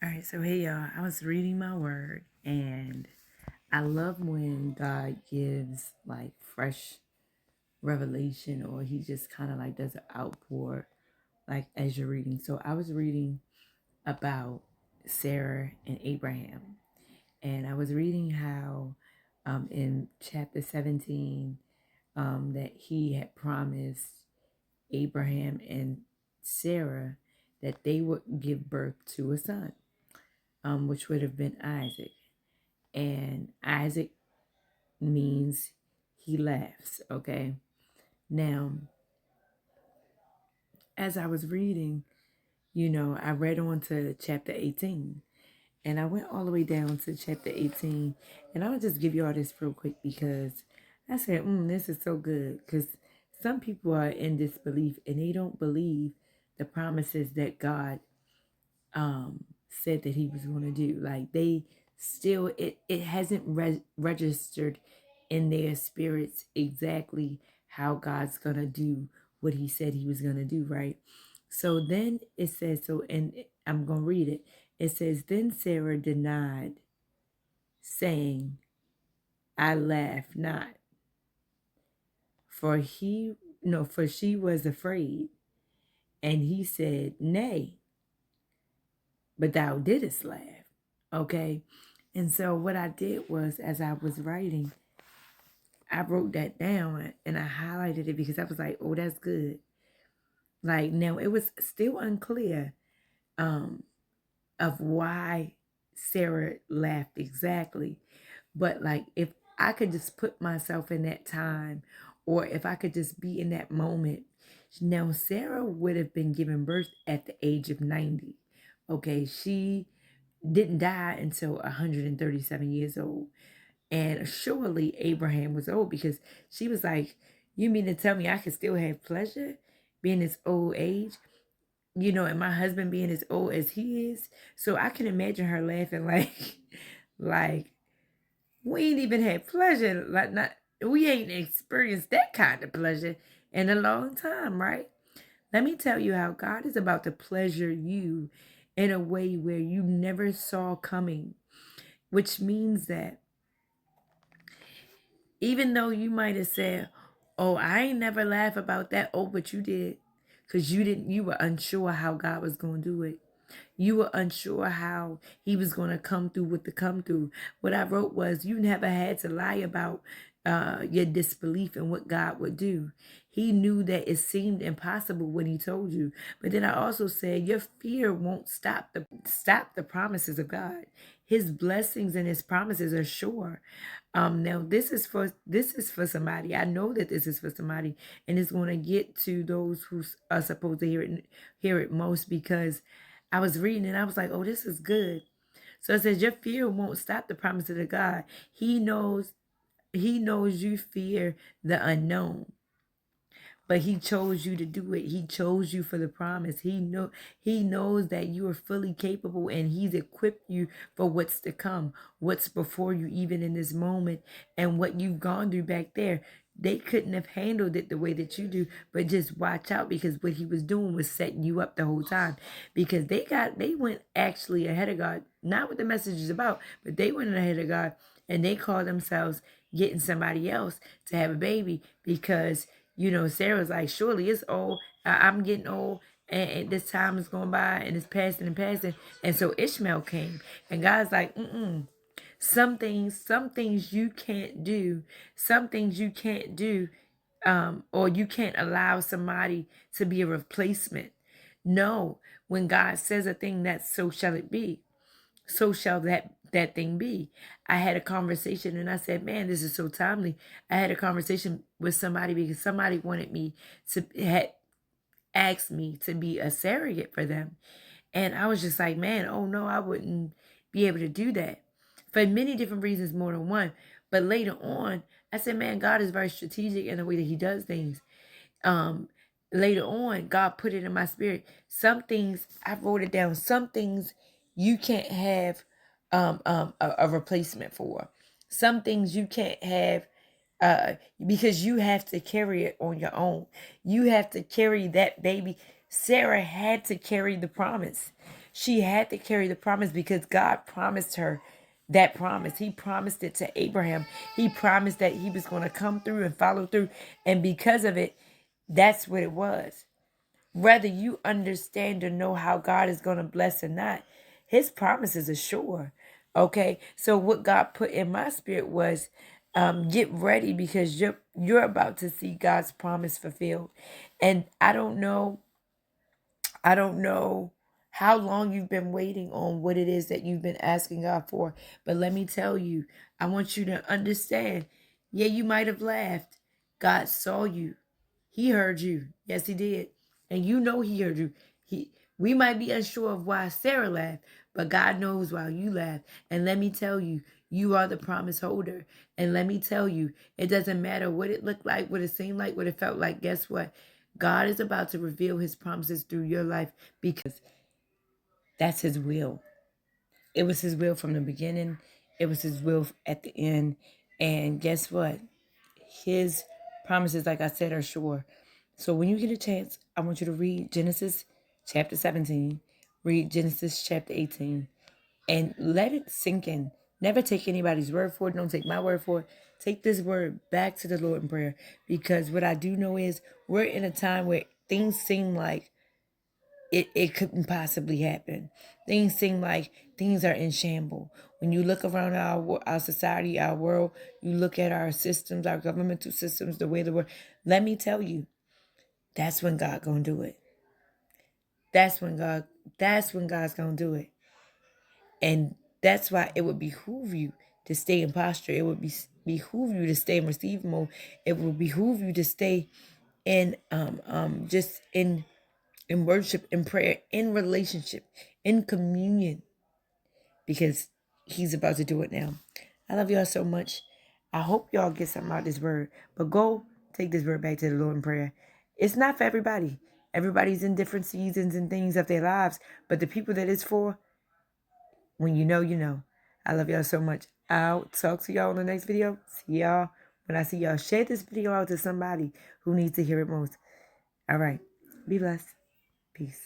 All right, so hey y'all, I was reading my word and I love when God gives like fresh revelation or he just kind of like does an outpour like as you're reading. So I was reading about Sarah and Abraham and I was reading how in chapter 17 that he had promised Abraham and Sarah that they would give birth to a son, which would have been Isaac. And Isaac means he laughs. Okay. Now, as I was reading, I read on to chapter 18 and I went all the way down to chapter 18. And I'll just give you all this real quick because I said, this is so good. Because some people are in disbelief and they don't believe the promises that God said that he was going to do. Like they still, it hasn't registered in their spirits exactly how God's going to do what he said he was going to do, right? So then it says, and I'm going to read it. It says, then Sarah denied, saying, I laugh not, for he, no, for she was afraid. And he said, nay, but thou didst laugh. Okay. And so what I did was, as I was writing, I wrote that down and I highlighted it because I was like, oh, that's good. Like now it was still unclear um, of why Sarah laughed exactly. But like if I could just put myself in that time or if I could just be in that moment, now Sarah would have been given birth at the age of 90. Okay, she didn't die until 137 years old. And surely Abraham was old because she was like, you mean to tell me I can still have pleasure being this old age? And my husband being as old as he is. So I can imagine her laughing like, like, we ain't even had pleasure. Like not we ain't experienced that kind of pleasure in a long time, right? Let me tell you how God is about to pleasure you in a way where you never saw coming, which means that even though you might have said, oh, I ain't never laugh about that. Oh, but you did. Because you were unsure how God was going to do it. You were unsure how he was going to come through with the come through. What I wrote was, you never had to lie about your disbelief in what God would do. He knew that it seemed impossible when he told you. But then I also said, your fear won't stop the promises of God. His blessings and his promises are sure. Now this is for somebody. I know that this is for somebody, and it's going to get to those who are supposed to hear it most because I was reading and I was like, oh, this is good. So it says your fear won't stop the promises of God. He knows you fear the unknown, but he chose you to do it. He chose you for the promise. He knows that you are fully capable and he's equipped you for what's to come, what's before you even in this moment, and what you've gone through back there. They couldn't have handled it the way that you do, but just watch out because what he was doing was setting you up the whole time. Because they went actually ahead of God, not what the message is about, but they went ahead of God and they called themselves getting somebody else to have a baby because Sarah's like, surely it's old. I'm getting old, and this time is going by, and it's passing and passing. And so Ishmael came, and God's like, some things you can't do, some things you can't do, or you can't allow somebody to be a replacement. No, when God says a thing, that's so shall it be, so shall that thing be. I had a conversation and I said, man, this is so timely. I had a conversation with somebody because somebody wanted me to had asked me to be a surrogate for them. And I was just like, man, oh no, I wouldn't be able to do that for many different reasons, more than one. But later on, I said, man, God is very strategic in the way that he does things. um Later on, God put it in my spirit. Some things I wrote it down. Some things you can't have a replacement for. Some things you can't have because you have to carry it on your own. You have to carry that baby. Sarah had to carry the promise She had to carry the promise because God promised her that promise. He promised it to Abraham. He promised that he was going to come through and follow through. And because of it, that's what it was. Whether you understand or know how God is going to bless or not, his promises are sure. Okay. So what God put in my spirit was get ready because you're about to see God's promise fulfilled. And I don't know how long you've been waiting on what it is that you've been asking God for. But let me tell you, I want you to understand. Yeah, you might have laughed. God saw you. He heard you. Yes, he did. And you know he heard you. We might be unsure of why Sarah laughed, but God knows why you laughed. And let me tell you, you are the promise holder. And let me tell you, it doesn't matter what it looked like, what it seemed like, what it felt like. Guess what? God is about to reveal his promises through your life because that's his will. It was his will from the beginning. It was his will at the end. And guess what? His promises, like I said, are sure. So when you get a chance, I want you to read Genesis chapter 17, read Genesis chapter 18, and let it sink in. Never take anybody's word for it. Don't take my word for it. Take this word back to the Lord in prayer. Because what I do know is we're in a time where things seem like it couldn't possibly happen. Things seem like things are in shambles. When you look around our society, our world, you look at our systems, our governmental systems, the way the world. Let me tell you, that's when God gonna do it. That's when God. That's when God's gonna do it. And that's why it would behoove you to stay in posture. It would behoove you to stay in receive mode. It would behoove you to stay in just in worship, in prayer, in relationship, in communion, because he's about to do it now. I love y'all so much. I hope y'all get something out of this word. But go take this word back to the Lord in prayer. It's not for everybody. Everybody's in different seasons and things of their lives. But the people that it's for, when you know, you know. I love y'all so much. I'll talk to y'all in the next video. See y'all when I see y'all. Share this video out to somebody who needs to hear it most. All right. Be blessed. Peace.